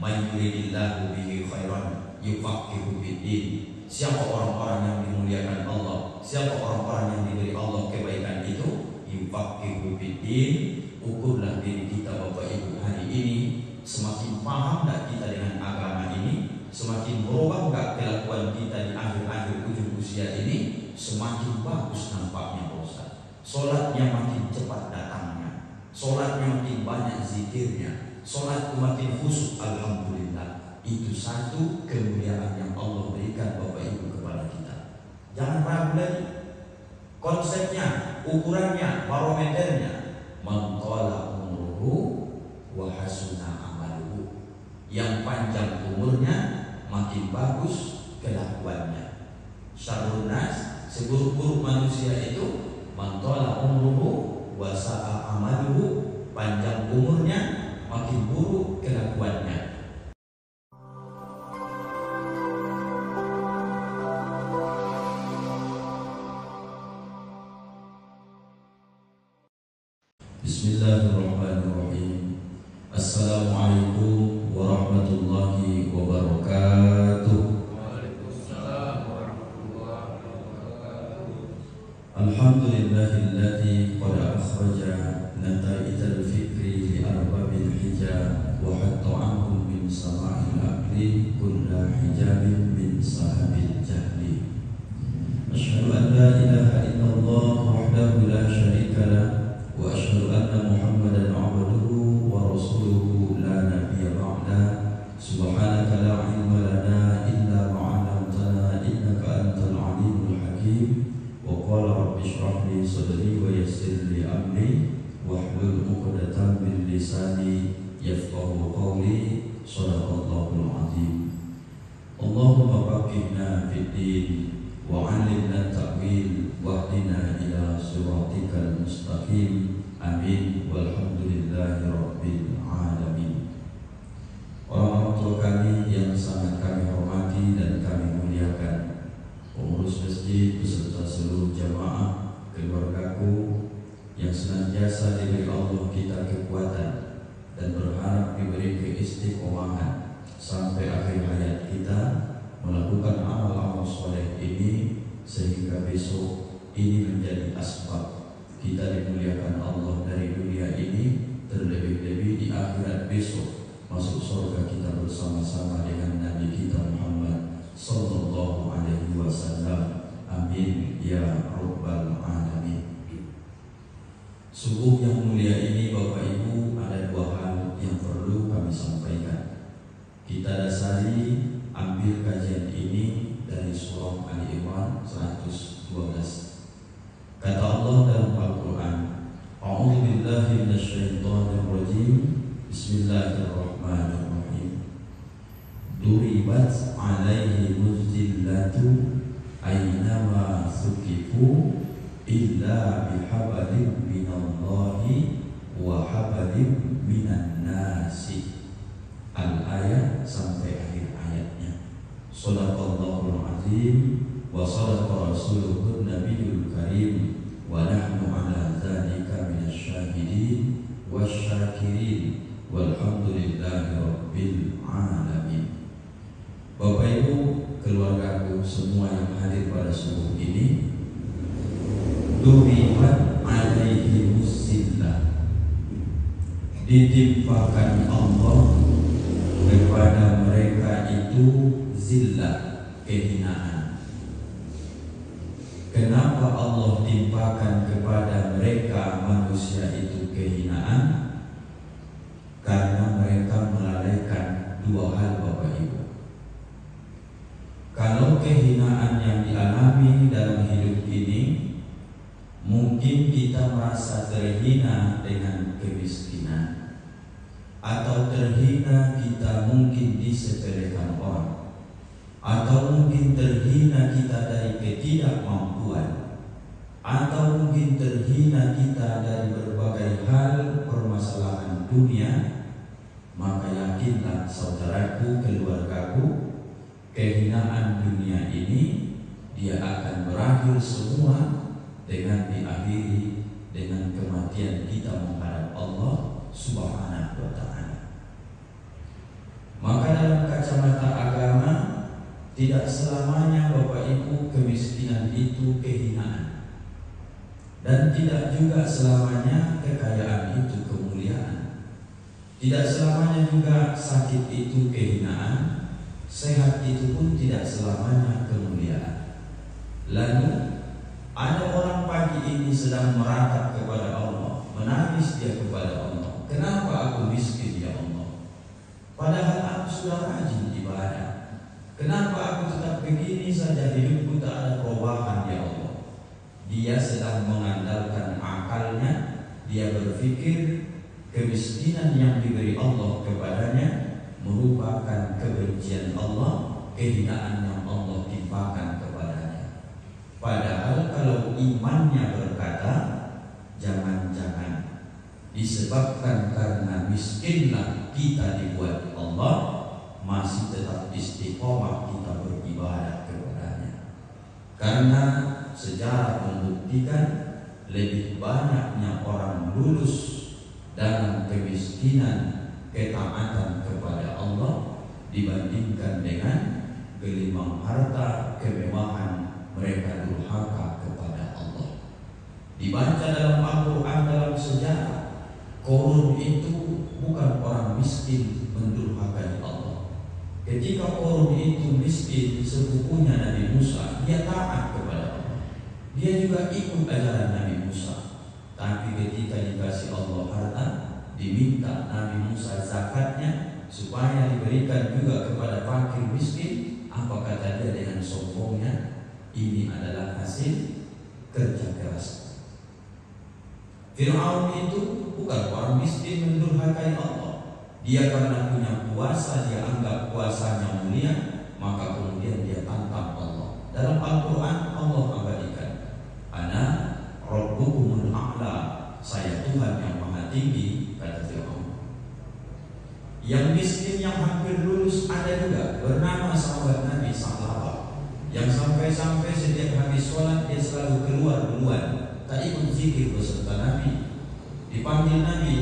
may yuridillahu bihi khairan yufaqihu fiddin. Siapa orang-orang yang dimuliakan Allah, siapa orang-orang yang diberi Allah kebaikan itu, yufaqihu fiddin. Ukurlah diri kita Bapak Ibu hari ini, semakin paham tak kita dengan agama ini, semakin berubah tak kelakuan kita di akhir-akhir ujung usia ini, semakin bagus nampaknya Pak Ustaz. Solatnya makin cepat datangnya, solatnya makin banyak zikirnya, solat makin khusyuk. Alhamdulillah, itu satu kemuliaan yang Allah berikan Bapak Ibu kepada kita. Jangan ragu lagi. Konsepnya, ukurannya, barometernya, man tala umruhu wa hasuna amaluhu. Yang panjang umurnya makin bagus kelakuannya. Syarrun nas, seburuk-buruk manusia itu man tala umruhu wa sa'a amaluhu. Panjang umurnya makin buruk kelakuannya. Bismillahirrahmanirrahim. Assalamualaikum warahmatullahi wabarakatuh. Waalaikumsalam warahmatullahi wabarakatuh. Alhamdulillahilladzi qad akhraja nata'ijal fikri li arbabil hijab wa hatta anhum min sama'il aqli kulla hijabin min sahabil jahli. Asyhadu an la ilaha illallah wahdahu la syarika lah wa asyhadu anna Muhammadan abduhu wa rasuluhu la nabiyya ba'da. Subhanaka la ilma lana illa ma 'allamtana innaka antal alimul hakim. Wa qala rabbi shrah li sadri wa yassir li amri wahlul 'uqdatam min lisani yafqahu qawli. Shadaqallahul 'azim. Allahumma faqihna fid din wa 'allimna ta'wil wahdina ila siratikal mustaqim. Amin walhamdulillahi rabbil alamin. Orang tua kami yang sangat kami hormati dan kami muliakan, pengurus masjid beserta seluruh jamaah, keluargaku yang senantiasa diberi Allah kita kekuatan dan berharap diberi keistiqomahan sampai akhir hayat kita melakukan amal-amal soleh ini, sehingga besok ini menjadi asbab kita dimuliakan Allah dari dunia ini, terlebih-lebih di akhirat besok masuk surga kita bersama-sama dengan Nabi kita Muhammad sallallahu alaihi wasallam. Amin ya rabbal alamin. Subuh yang mulia ini Bapak Ibu, ada dua hal yang perlu kami sampaikan. Kita dasari ambil kajian ini dari surah Ali Imran 112. Kata Allah dalam Al-Quran, A'udzu billahi minasyaitonir rajim. Bismillahirrahmanirrahim. Duribat 'alaihimuz zillatu aynama suqifu illa bihablin minallahi wa hablin minan nasi. Al-ayat sampai akhir ayatnya. Shadaqallahul azim wa shadaqa rasuluhun nabiyul karim wa nahnu ala dzalika minasyahidin wasyakirin walhamdulillahi rabbil alamin. Bapak Ibu, keluargaku semua yang hadir pada subuh ini, duribat alaihi musillah, ditimpakan Allah kepada mereka itu zillah, kehinaan. Kenapa Allah timpakan kepada mereka manusia itu kehinaan? Karena mereka melalaikan dua hal Bapak Ibu. Kalau kehinaan yang dialami dalam hidup ini, mungkin kita merasa terhina dengan kemiskinan, atau terhina kita mungkin disepelekan orang, atau mungkin terhina kita dari ketidakmampuan, atau mungkin terhina kita dari berbagai hal permasalahan dunia. Maka yakinlah saudaraku, keluargaku, kehinaan dunia ini dia akan berakhir semua dengan diakhiri dengan kematian kita menghadap Allah Subhanahu wa ta'ala. Maka tidak selamanya Bapak Ibu kemiskinan itu kehinaan, dan tidak juga selamanya kekayaan itu kemuliaan. Tidak selamanya juga sakit itu kehinaan, sehat itu pun tidak selamanya kemuliaan. Lalu ada orang pagi ini sedang meratap kepada Allah, menangis dia kepada Allah, kenapa aku miskin ya Allah? Padahal aku sudah rajin ibadah. Kenapa aku tetap begini saja, hidupku tak ada perubahan ya Allah? Dia sedang mengandalkan akalnya. Dia berpikir kemiskinan yang diberi Allah kepadanya merupakan kebencian Allah, kehinaan yang Allah timpakan kepadanya. Padahal kalau imannya berkata, jangan-jangan disebabkan karena miskinlah kita dibuat Allah, masih tetap istiqomah kita beribadah kepadanya. Karena sejarah membuktikan lebih banyaknya orang lulus dalam kemiskinan ketaatan kepada Allah dibandingkan dengan gelimang harta kemewahan mereka durhaka kepada Allah. Dibaca dalam Al-Quran dalam sejarah, Qarun itu bukan orang miskin mendurhakai Allah. Ketika Qarun itu miskin, sepupunya Nabi Musa, dia taat kepada Allah. Dia juga ikut ajaran Nabi Musa. Tapi ketika dikasih Allah harta, diminta Nabi Musa zakatnya supaya diberikan juga kepada fakir miskin. Apa kata dia dengan sombongnya? Ini adalah hasil kerja keras. Fir'aun itu bukan orang miskin mendurhakai Allah. Dia karena punya kuasa, dia anggap kuasanya mulia, maka kemudian dia tantang Allah. Dalam Al-Quran Allah abadikan, Ana Rabbukumul A'la, saya Tuhan yang maha tinggi, kata Fir'aun. Yang miskin yang hampir lulus ada juga, bernama sahabat Nabi Sa'labah, yang sampai-sampai setiap habis sholat dia selalu keluar duluan, tak ikut zikir beserta Nabi. Dipanggil Nabi,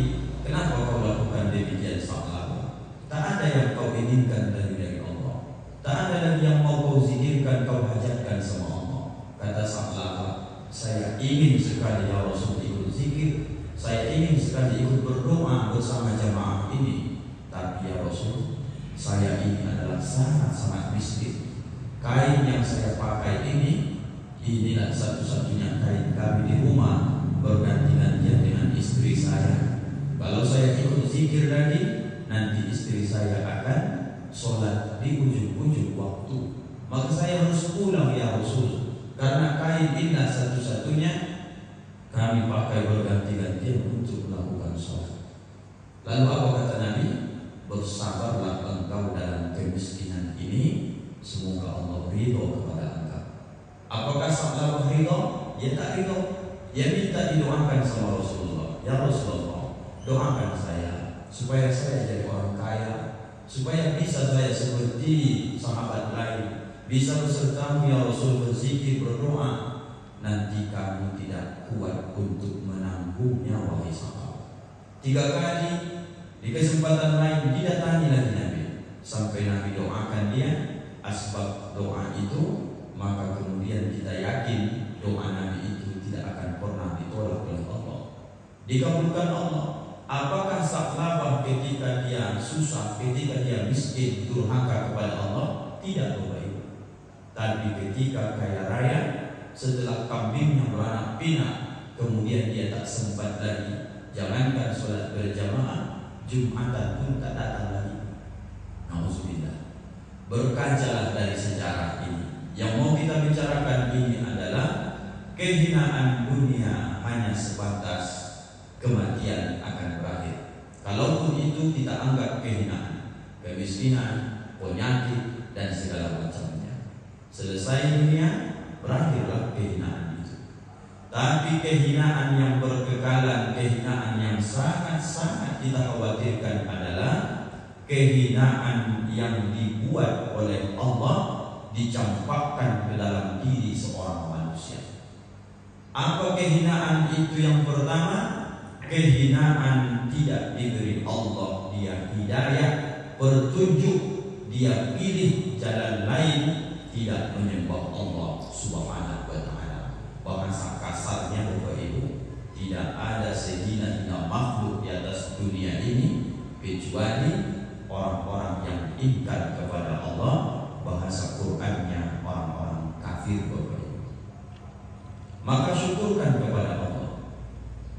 kenapa kau lakukan demikian Sa'labah? Tak ada yang kau inginkan dari Allah, tak ada lagi yang mau kau zikirkan, kau hajatkan sama Allah. Kata Sa'labah, saya ingin sekali ya Rasul ikut zikir, saya ingin sekali ikut berdoa bersama jamaah ini. Tapi ya Rasul, saya ini adalah sangat-sangat miskin. Kain yang saya pakai inilah satu-satunya kain kami di rumah, berganti-gantian dengan istri saya. Kalau saya ikut zikir lagi, nanti istri saya akan sholat di ujung-ujung waktu. Maka saya harus pulang ya Rasul, karena kain inilah satu-satunya kami pakai berganti-gantian untuk melakukan sholat. Lalu apa kata Nabi? Bersabarlah engkau dalam kemiskinan ini, semoga Allah ridho kepada engkau. Apakah Sa'labah ridho? Ya tak ridho. Ya minta didoakan sama Rasulullah, ya Rasulullah, doakan saya supaya saya jadi orang kaya, supaya bisa saya seperti sahabat lain, bisa besertamu ya Rasul berzikir berdoa. Nanti kamu tidak kuat untuk menanggungnya wahai sahabat. 3 kali di kesempatan lain didatangi lagi Nabi, sampai Nabi doakan dia asbab doa itu. Maka kemudian kita yakin doa Nabi itu tidak akan pernah ditolak oleh Allah, dikabulkan Allah. Apakah Sa'labah ketika dia susah, ketika dia miskin, durhaka kepada Allah? Tidak Bapak Ibu. Tapi ketika kaya raya, setelah kambingnya beranak pinak, kemudian dia tak sempat lagi, jangankan sholat berjamaah, Jumatan pun tak datang lagi. Nauzubillah. Berkacalah dari sejarah ini. Yang mau kita bicarakan ini adalah kehinaan dunia hanya sebatas kematian akan berakhir. Kalaupun itu kita anggap kehinaan, kemiskinan, penyakit dan segala macamnya, selesai dunia, berakhirlah kehinaan itu. Tapi kehinaan yang berkekalan, kehinaan yang sangat-sangat kita khawatirkan adalah kehinaan yang dibuat oleh Allah, dicampakkan ke dalam diri seorang manusia. Apa kehinaan itu? Yang pertama, kehinaan tidak diberi Allah dia hidayah, petunjuk, dia pilih jalan lain, tidak menyembah Allah Subhanahu wa Ta'ala. Bahasa kasarnya Bapak Ibu, tidak ada sehina-hina makhluk di atas dunia ini kecuali orang-orang yang ingkar kepada Allah. Bahasa Qur'annya orang-orang kafir Bapak Ibu. Maka syukurkan kepada Allah.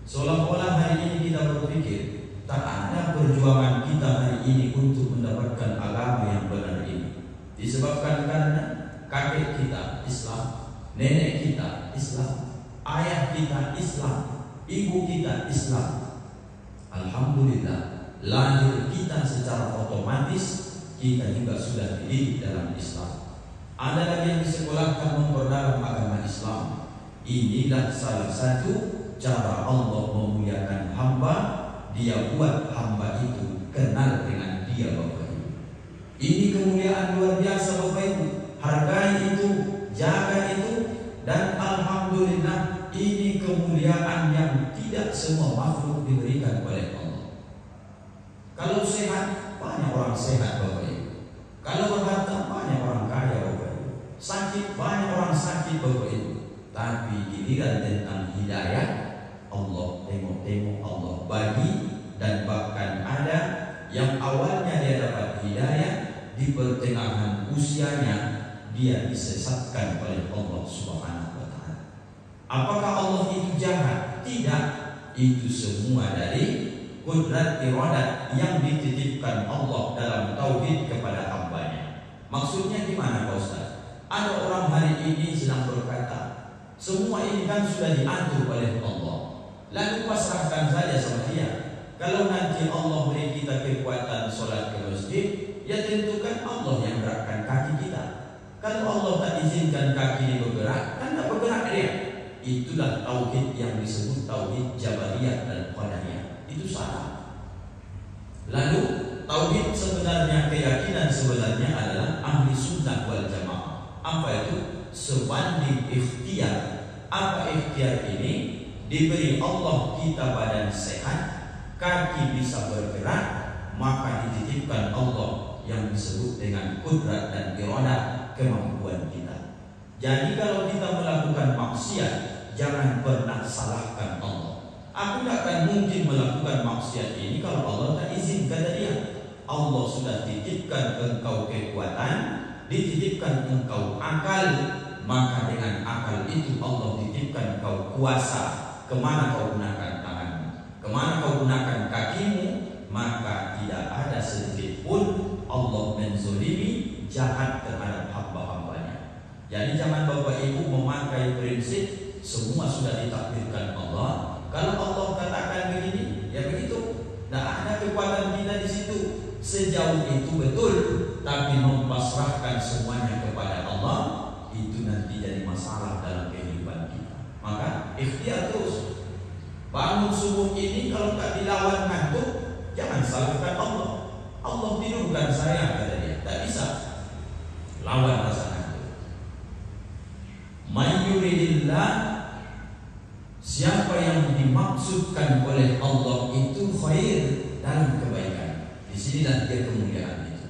Seolah-olah hari ini kita berpikir tak ada perjuangan kita hari ini untuk mendapatkan agama yang benar ini. Disebabkan karena kakek kita Islam, nenek kita Islam, ayah kita Islam, ibu kita Islam. Alhamdulillah, lahir kita secara otomatis kita juga sudah dididik dalam Islam. Ada lagi yang disekolahkan memperdalam agama Islam. Inilah salah satu cara Allah memuliakan hamba. Dia buat hamba itu kenal dengan dia Bapak Ibu. Ini kemuliaan luar biasa Bapak Ibu. Hargai itu, jaga itu, dan alhamdulillah ini kemuliaan yang tidak semua makhluk diberikan oleh Allah. Kalau sehat, banyak orang sehat Bapak Ibu. Kalau berharta, banyak orang kaya Bapak Ibu. Sakit, banyak orang sakit Bapak Ibu. Tapi giliran tentang hidayah, Allah tengok-tengok, Allah bagi. Dan bahkan ada yang awalnya dia dapat hidayah, di pertengahan usianya dia disesatkan oleh Allah Subhanahu wa Ta'ala. Apakah Allah itu jahat? Tidak. Itu semua dari kudrat iradat yang dititipkan Allah dalam tauhid kepada hambanya. Maksudnya gimana Pak Ustaz? Ada orang hari ini sedang berkata, semua ini kan sudah diatur oleh Allah, lalu pasrahkan saja sama dia. Kalau nanti Allah beri kita kekuatan sholat ke masjid, ya tentukan Allah yang gerakkan kaki kita. Kalau Allah tak izinkan kaki ini bergerak, kan tak bergerak dia. Itulah tauhid yang disebut tauhid Jabariyah dan Qadariyah. Itu salah. Lalu tauhid sebenarnya, keyakinan sebenarnya adalah ahli sunnah wal jamaah. Apa itu? Sebanding ikhtiar. Apa ikhtiar ini? Diberi Allah kita badan sehat, kaki bisa bergerak, maka dititipkan Allah yang disebut dengan kudrat dan iradah, kemampuan kita. Jadi kalau kita melakukan maksiat, jangan pernah salahkan Allah. Aku tak akan mungkin melakukan maksiat ini kalau Allah tak izin, kata dia. Allah sudah titipkan engkau kekuatan, dititipkan engkau akal, maka dengan akal itu Allah titipkan engkau kuasa. Kemana kau gunakan tanganmu, kemana kau gunakan kakimu, maka tidak ada sedikit pun Allah menzolimi, jahat terhadap hamba-hambanya. Jadi jangan Bapak Ibu memakai prinsip semua sudah ditakdirkan Allah. Kalau Allah katakan begini, ya begitu. Tidak ada kekuatan kita di situ. Sejauh itu betul, tapi mempasrahkan semuanya kepada Allah, itu nanti jadi masalah dalam kehidupan kita. Maka ikhtiar terus. Bangun subuh ini kalau tak dilawan ngantuk, jangan salahkan Allah. Allah tidurkan saya, kata dia. Tak bisa. Lawan rasa ngantuk. Man yuridillah, siapa yang dimaksudkan oleh Allah itu khair, dalam kebaikan. Di sinilah dia kemuliaan itu.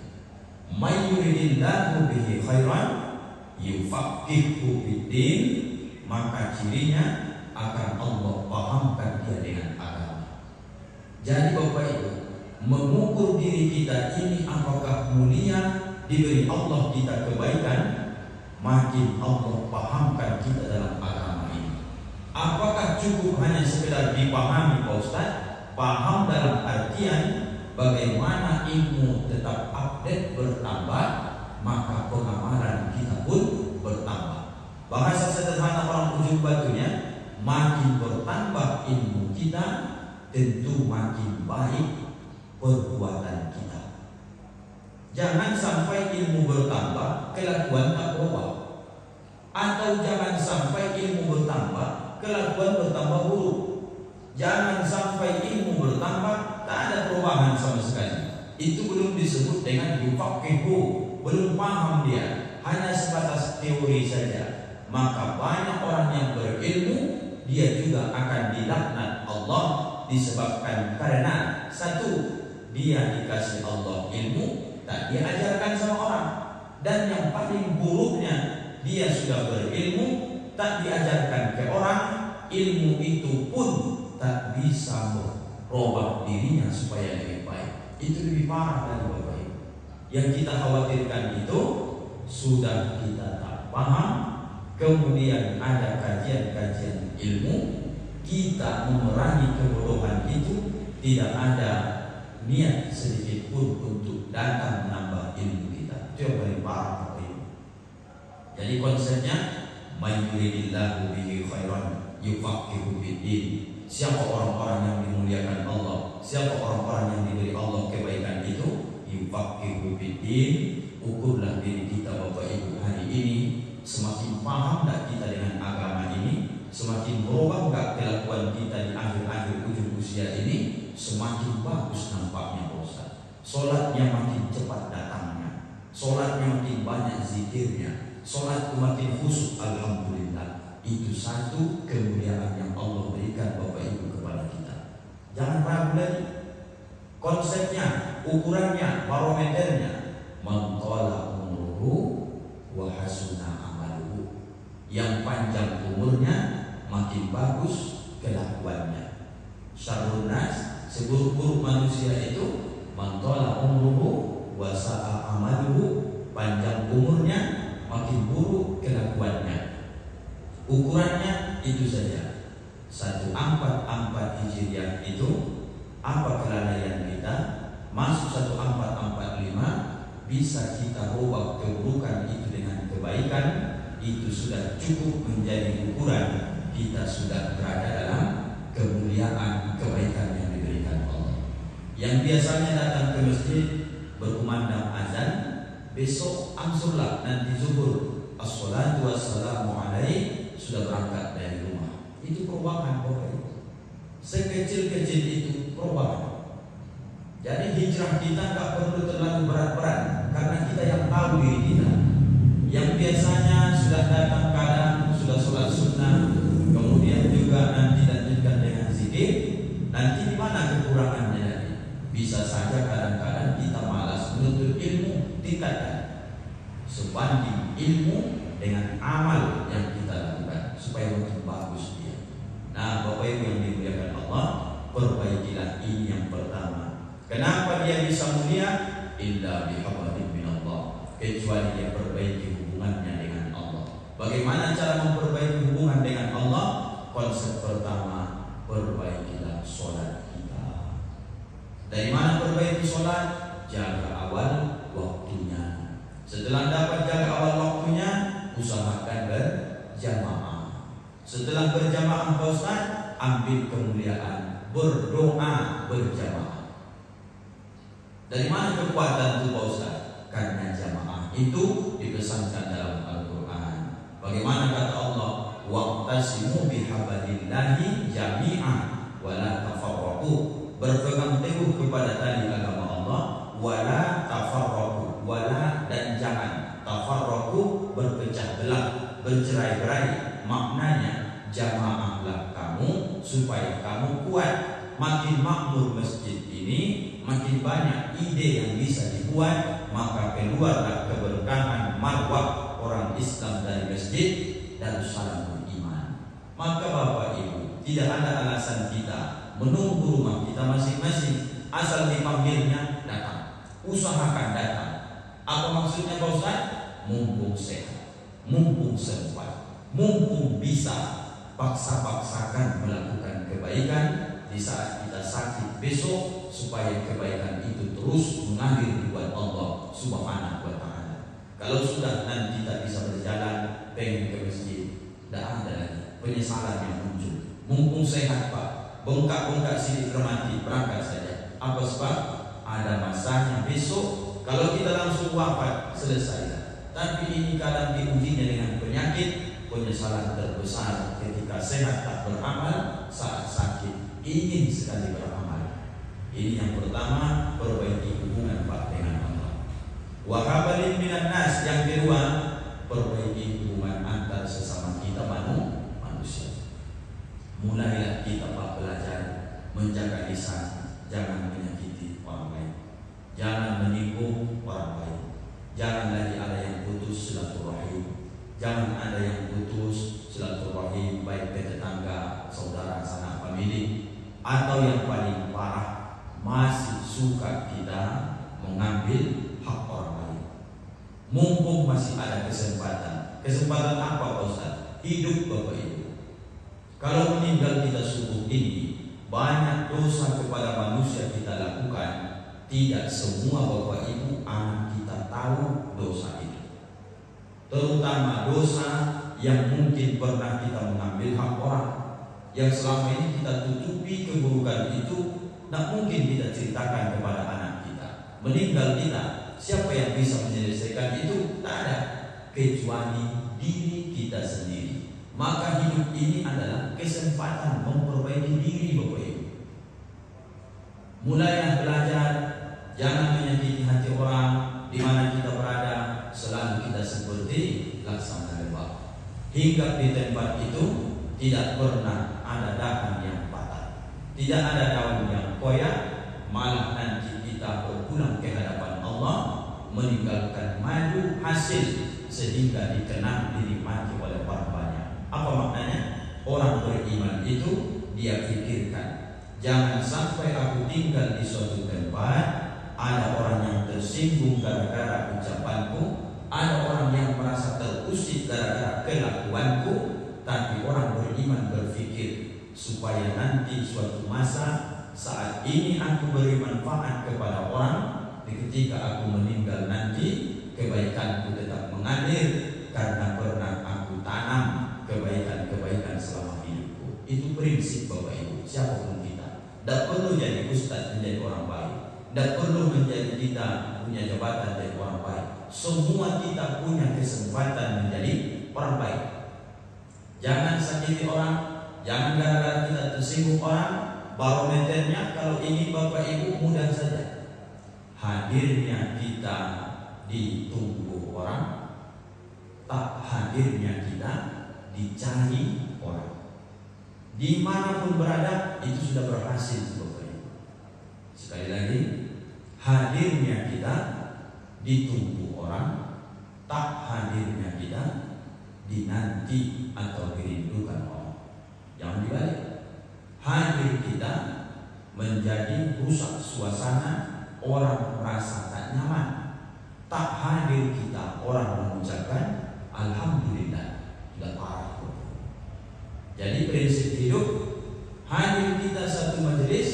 Man yuridillahu bihi khairan yufaqihu fiddin, maka cirinya akan Allah pahamkan dia dengan agama. Jadi Bapak Ibu, mengukur diri kita ini apakah mulia, diberi Allah kita kebaikan, makin Allah pahamkan kita dalam agama ini. Apakah cukup hanya sekedar dipahami Pak Ustaz? Paham dalam artian bagaimana ilmu tetap update bertambah, maka pengamalan kita pun bertambah. Bahasa sederhana orang ujung batunya, makin bertambah ilmu kita, tentu makin baik perbuatan kita. Jangan sampai ilmu bertambah, kelakuan tak berubah. Atau jangan sampai ilmu bertambah, kelakuan bertambah buruk. Jangan sampai ilmu bertambah, tak ada perubahan sama sekali. Itu belum disebut dengan yufaqihu, belum paham dia, hanya sebatas teori saja. Maka banyak orang yang berilmu, dia juga akan dilaknat Allah disebabkan karena satu, dia dikasih Allah ilmu, tak diajarkan sama Dan yang paling buruknya, dia sudah berilmu, tak diajarkan ke orang, ilmu itu pun tak bisa merubah dirinya supaya lebih baik. Itu lebih parah dari Bapak Ibu. Yang kita khawatirkan itu sudah kita tak paham, kemudian ada kajian-kajian ilmu, kita memerangi kebodohan itu, tidak ada niat sedikit pun untuk datang menambah ilmu kita. Itu yang paling parah Bapak Ibu. Jadi konsepnya may yuridillahu bihi khairan yufaqihu fiddin. Siapa orang-orang yang dimuliakan Allah, siapa orang-orang yang diberi Allah kebaikan itu, yufaqihu fiddin. Ukurlah diri kita Bapak Ibu hari ini, semakin paham tak kita dengan agama ini, semakin berubah tak kelakuan kita di akhir-akhir ujung usia ini, semakin bagus nampaknya Pak Ustaz. Solatnya makin cepat datangnya, solatnya makin banyak zikirnya, solat makin khusyuk. Alhamdulillah, itu satu kemuliaan yang Allah berikan Bapak Ibu kepada kita. Jangan ragu lagi. Konsepnya, ukurannya, barometernya, man tala umruhu wa hasuna amaluhu. Yang panjang umurnya makin bagus kelakuannya. Syarrun nas, seburuk-buruk manusia itu man tala umruhu wa sa'a amaluhu. Panjang umurnya makin buruk kelakuannya. Ukurannya itu saja. 1444 Hijriah itu apa kelalaian kita? Masuk 1445 bisa kita rubah keburukan itu dengan kebaikan. Itu sudah cukup menjadi ukuran kita sudah berada dalam kemuliaan kebaikan yang diberikan Allah. Yang biasanya datang ke masjid berkumandang azan, besok angsurlah nanti zuhur as-salatu wassalamu alaihi, sudah berangkat dari rumah. Itu perubahan Bapak Ibu. Sekecil-kecil itu perubahan. Jadi hijrah kita tak perlu terlalu berat-berat, karena kita yang tahu diri kita. Yang biasanya sudah datang kadang sudah sholat sunnah, kemudian juga nanti lanjutkan dengan zikir. Nanti di mana kekurangannya? Bisa saja kadang-kadang kita malas menuntut ilmu, tingkatkan sebanding ilmu dengan amal yang kita lakukan supaya makin bagus dia. Nah, Bapak Ibu yang dimuliakan Allah, perbaikilah ini yang pertama. Kenapa dia bisa mulia? Illa bihablin minallah, kecuali dia perbaiki hubungannya dengan Allah. Bagaimana cara memperbaiki hubungan dengan Allah? Konsep pertama, perbaikilah sholat kita. Dari mana perbaiki sholat? Jaga awal waktunya. Setelah dapat jaga awal waktunya, usahakan berjamaah. Setelah berjamaah Pak Ustaz, ambil kemuliaan, berdoa berjamaah. Dari mana kekuatan itu Pak Ustaz? Karena jamaah itu dipesankan dalam Al-Quran. Bagaimana kata Allah? Waqtasimu bihablillahi jami'an wala tafarraqu. Berpegang teguh kepada tali agama Allah, wala tafarraqu, wala dan jangan, tafarraqu berpecah belah, bercerai-berai. Maknanya jamaahlah kamu supaya kamu kuat. Makin makmur masjid ini, makin banyak ide yang bisa dibuat, maka keluarlah keberkahan marwah orang Islam dari masjid dan salamul iman. Maka Bapak Ibu, tidak ada alasan kita menunggu rumah kita masing-masing, asal dipanggilnya datang, usahakan datang. Apa maksudnya Pak Ustaz? Mumpung sehat, mumpung sempat, mumpung bisa, paksa-paksakan melakukan kebaikan di saat kita sakit besok, supaya kebaikan itu terus mengalir buat Allah Subhanahu wa ta'ala. Kalau sudah nanti tak bisa berjalan, pengen ke masjid, tidak ada lagi penyesalan yang muncul. Mumpung sehat Pak, bengkak-bengkak sidik remati, berangkat saja. Apa sebab? Ada masanya besok. Kalau kita langsung wafat, selesai. Tapi ini kadang diujinya dengan penyakit. Penyesalan terbesar ketika sehat tak beramal, saat sakit ingin sekali beramal. Ini yang pertama, perbaiki hubungan Pak dengan Allah. Wahabalin minan nas, yang kedua, perbaiki hubungan antar sesama kita manusia. Mulailah kita Pak belajar menjaga lisan, jangan menyakiti orang lain, jangan menyinggung orang lain, jangan lagi ada yang Atau yang paling parah, masih suka kita mengambil hak orang lain. Mumpung masih ada kesempatan. Kesempatan apa Pak Ustaz? Hidup Bapak Ibu. Kalau meninggal kita subuh ini, banyak dosa kepada manusia kita lakukan. Tidak semua Bapak Ibu anak kita tahu dosa itu. Terutama dosa yang mungkin pernah kita mengambil hak orang, yang selama ini kita tutupi keburukan itu, tak mungkin kita ceritakan kepada anak kita. Meninggal kita, siapa yang bisa menyelesaikan itu? Tak ada, kecuali diri kita sendiri. Maka hidup ini adalah kesempatan memperbaiki diri Bapak Ibu. Mulailah belajar, jangan menyakiti hati orang di mana kita berada. Selalu kita seperti laksana lebah. Hingga di tempat itu tidak pernah ada dahan yang patah, tidak ada daun yang koyak. Malah nanti kita berpulang ke hadapan Allah, meninggalkan madu hasil, sehingga dikenang dinikmati oleh orang banyak. Apa maknanya? Orang beriman itu dia pikirkan, jangan sampai aku tinggal di suatu tempat, ada orang yang tersinggung gara-gara ucapanku, ada orang yang merasa terusik gara-gara kelakuanku. Tapi orang beriman berpikir supaya nanti suatu masa saat ini aku beri manfaat kepada orang, ketika aku meninggal nanti kebaikanku tetap mengalir karena pernah aku tanam kebaikan-kebaikan selama hidupku. Itu prinsip Bapak Ibu, siapapun kita. Tidak perlu jadi ustaz menjadi orang baik, tidak perlu menjadi kita punya jabatan jadi orang baik. Semua kita punya kesempatan menjadi orang baik. Jangan sakiti orang, jangan gara-gara kita tersinggung orang. Barometernya kalau ini Bapak Ibu mudah saja. Hadirnya kita ditunggu orang, tak hadirnya kita dicari orang. Dimanapun berada itu sudah berhasil Bapak Ibu. Sekali lagi, hadirnya kita ditunggu orang, tak hadirnya kita dinanti atau dirindukan orang. Jangan dibalik. Hadir kita menjadi rusak suasana, orang merasa tak nyaman. Tak hadir kita, orang mengucapkan alhamdulillah, tidak parah. Jadi prinsip hidup, hadir kita satu majelis,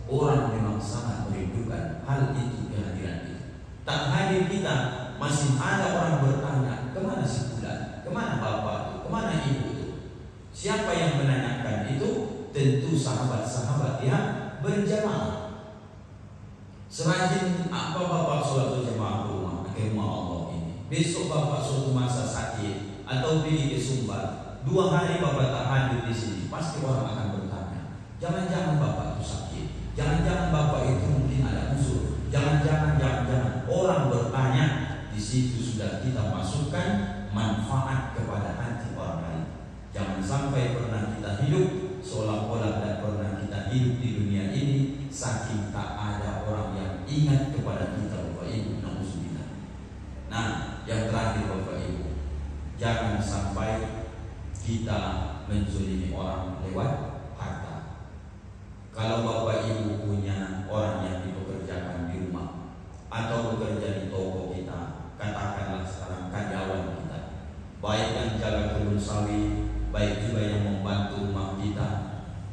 orang memang sangat merindukan hal itu, kehadiran itu. Tak hadir kita, masih ada orang bertanya, kemana si fulan, kemana bapak itu, kemana ibu itu. Siapa yang menanyakan itu? Tentu sahabat-sahabat yang berjamaah. Serajin apa bapak sholat berjamaah ke rumah Allah ini, besok bapak suatu masa sakit atau pergi ke Sumbar, 2 hari bapak tak hadir di sini, pasti orang akan bertanya, jangan-jangan bapak itu sakit, jangan-jangan bapak itu mungkin ada musuh, jangan-jangan orang bertanya. Di situ sudah kita masukkan manfaat kepada hati orang lain. Jangan sampai pernah kita hidup seolah-olah tidak pernah kita hidup di dunia ini, saking tak ada orang yang ingat kepada kita Bapak Ibu. Nauzubillah. Nah, yang terakhir Bapak Ibu, jangan sampai kita menzalimi orang lewat harta. Kalau Bapak Ibu punya orang yang dipekerjakan di rumah atau bekerja di toko kita, katakanlah sekarang karyawan kita, baik yang jaga kebun sawit, baik juga yang membantu rumah kita,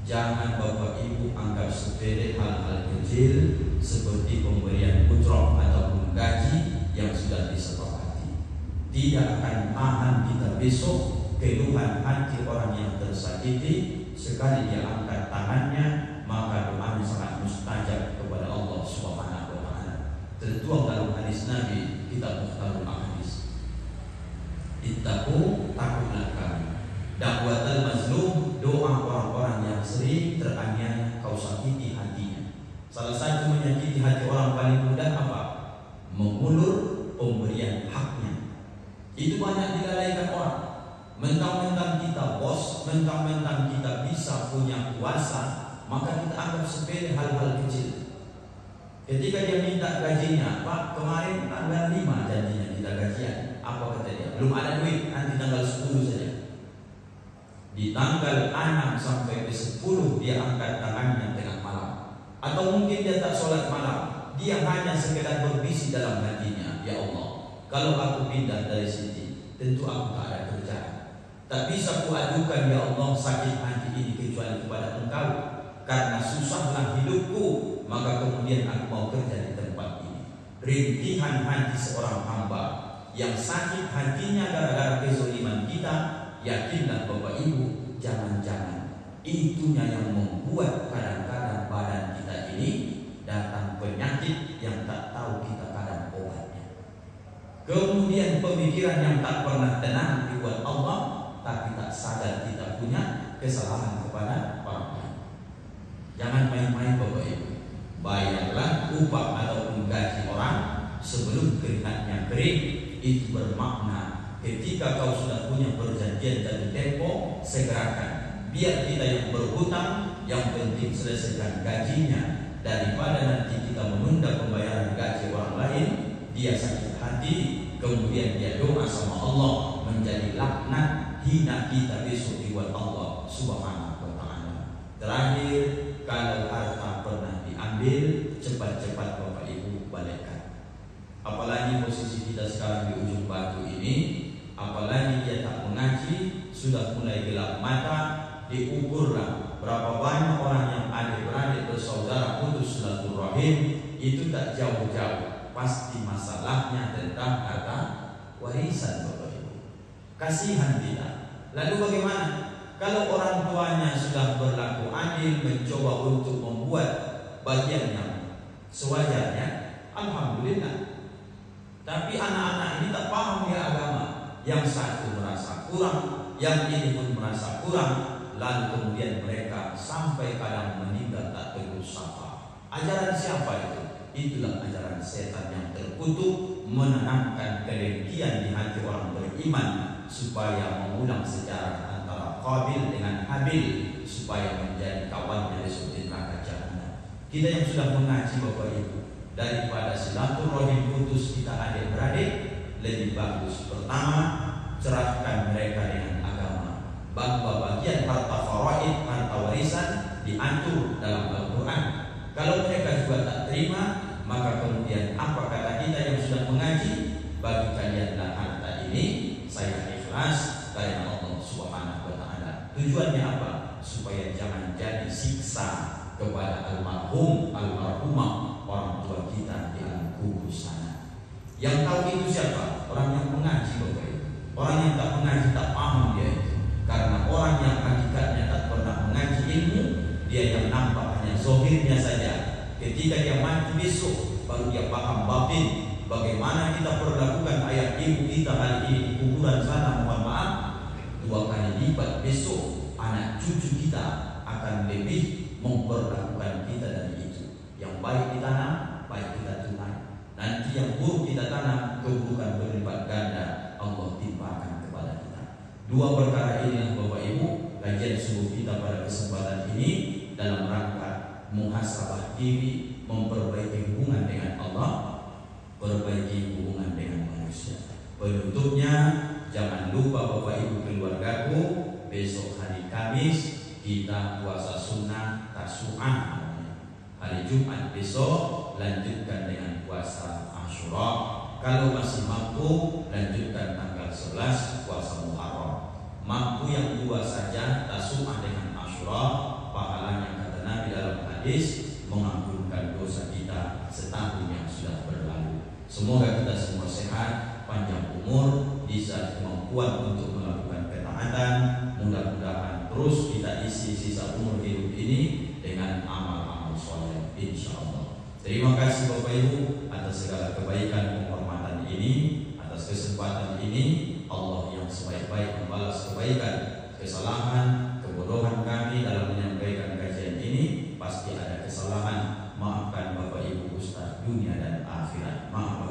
jangan Bapak Ibu anggap sepele hal-hal kecil seperti pemberian ujrah ataupun gaji yang sudah disepakati. Tidak akan tahan kita besok keluhan hati orang yang tersakiti. Sekali dia angkat tangannya, maka doanya sangat mustajab kepada Allah Subhanahu wa Ta'ala. Tertuang dalam hadis Nabi, kitab Mukhtarul Ahadits. Ittaqu, takutlah kami. Dakwatul mazlum, doa orang-orang yang sering teraniaya kau sakiti hatinya. Salah satu menyakiti hati orang paling mudah apa? Mengulur pemberian haknya. Itu banyak dilalaikan orang. Mentang-mentang kita bos, mentang-mentang kita bisa punya kuasa, maka kita anggap sepele hal-hal kecil. Ketika dia minta gajinya, Pak, kemarin tanggal 5 janjinya kita gajian. Apa kata dia? Belum ada duit, nanti tanggal 10 saja. Di tanggal 6 sampai ke 10 dia angkat tangannya tengah malam. Atau mungkin dia tak sholat malam, dia hanya sekedar berbisik dalam hatinya, ya Allah, kalau aku pindah dari sini, tentu aku tak ada kerjaan. Tak bisa kuadukan ya Allah sakit hati ini kecuali kepada Engkau, karena susahlah hidupku, maka kemudian aku mau kerja di tempat ini. Rintihan hati seorang hamba yang sakit hatinya gara-gara kezaliman kita, yakinlah Bapak Ibu, jangan-jangan itunya yang membuat kadang-kadang badan kita ini datang penyakit yang tak tahu kita kadang obatnya. Kemudian pemikiran yang tak pernah tenang dibuat Allah, tapi tak sadar kita punya kesalahan kepada orang lain. Jangan main-main Bapak Ibu. Bayarlah upah ataupun gaji orang sebelum keringatnya kering. Itu bermakna ketika kau sudah punya perjanjian jatuh tempo, segerakan. Biar kita yang berhutang, yang penting selesaikan gajinya, daripada nanti kita menunda pembayaran gaji orang lain, dia sakit hati, kemudian dia doa sama Allah, menjadi laknat, hina kita besok dibuat Allah Subhanahu wa ta'ala. Terakhir, kalau harta pernah diambil, cepat-cepat Bapak Ibu balikkan. Apalagi posisi kita sekarang di ujung batu ini, apalagi dia tak mengaji, sudah mulai gelap mata, diukurlah berapa banyak orang yang adik-beradik bersaudara putus silaturahim, itu tak jauh-jauh, pasti masalahnya tentang harta warisan Bapak Ibu. Kasihan kita. Lalu bagaimana? Kalau orang tuanya sudah berlaku adil, mencoba untuk membuat bagian yang sewajarnya, alhamdulillah. Tapi anak-anak ini tak paham ya agama. Yang satu merasa kurang, yang ini pun merasa kurang, lalu kemudian mereka sampai kadang meninggal tak tegur sapa. Ajaran siapa itu? Itulah ajaran setan yang terkutuk, menanamkan kedengkian di hati orang beriman, supaya mengulang sejarah antara Qabil dengan Habil, supaya menjadi kawannya besok di neraka jahanam. Kita yang sudah mengaji Bapak Ibu, daripada silaturahim putus kita adik-beradik, lebih bagus pertama cerahkan mereka dengan agama, bahwa bagian harta faraid, harta warisan diatur dalam Al-Quran. Kalau mereka juga tak terima, maka kemudian apa kata kita yang sudah mengaji? Bagi kalianlah harta ini saya ikhlas karena Allah Subhanahu wa ta'ala. Tujuannya apa? Supaya jangan jadi siksa kepada almarhum, almarhumah orang tua kita di alam kubur sana. Yang tahu itu siapa? Orang yang mengaji Bapak Ibu. Orang yang tak mengaji tak paham dia itu. Karena orang yang hakikatnya tak pernah mengaji ilmu, dia yang nampak hanya zahirnya saja. Ketika dia mati besok, baru dia paham batin. Bagaimana kita perlakukan ayah ibu kita hari ini di kuburan sana, mohon maaf, 2 kali lipat besok anak cucu kita akan lebih memperlakukan kita dari itu. Yang baik ditanam, baik kita tuai. Nanti yang buruk kita tanam, keburukan berlipat ganda Allah timpakan kepada kita. 2 perkara ini Bapak Ibu, kajian subuh kita pada kesempatan ini dalam rangka muhasabah diri, memperbaiki hubungan dengan Allah, perbaiki hubungan dengan manusia. Penutupnya, jangan lupa Bapak Ibu keluargaku, besok hari Kamis kita puasa sunnah tasu'ah. Hari Jumat besok lanjutkan dengan puasa Asyura. Kalau masih mampu, lanjutkan tanggal 11 puasa Muharram. Mampu yang 2 saja, tasu'ah dengan Asyura, pahalanya kata Nabi dalam hadis mengampunkan dosa kita setahun yang sudah berlalu. Semoga kita semua sehat, panjang umur, bisa kemampuan untuk melakukan ketaatan. Mudah-mudahan terus kita isi sisa umur hidup ini dengan amal-amal soleh, insyaallah. Terima kasih Bapak Ibu atas segala kebaikan penghormatan ini, atas kesempatan ini. Allah yang sebaik-baik membalas kebaikan, kesalahan, kebodohan kami dalam menyampaikan kajian ini. Pasti ada kesalahan, maafkan Bapak Ibu Ustaz dunia dan akhirat. Maaf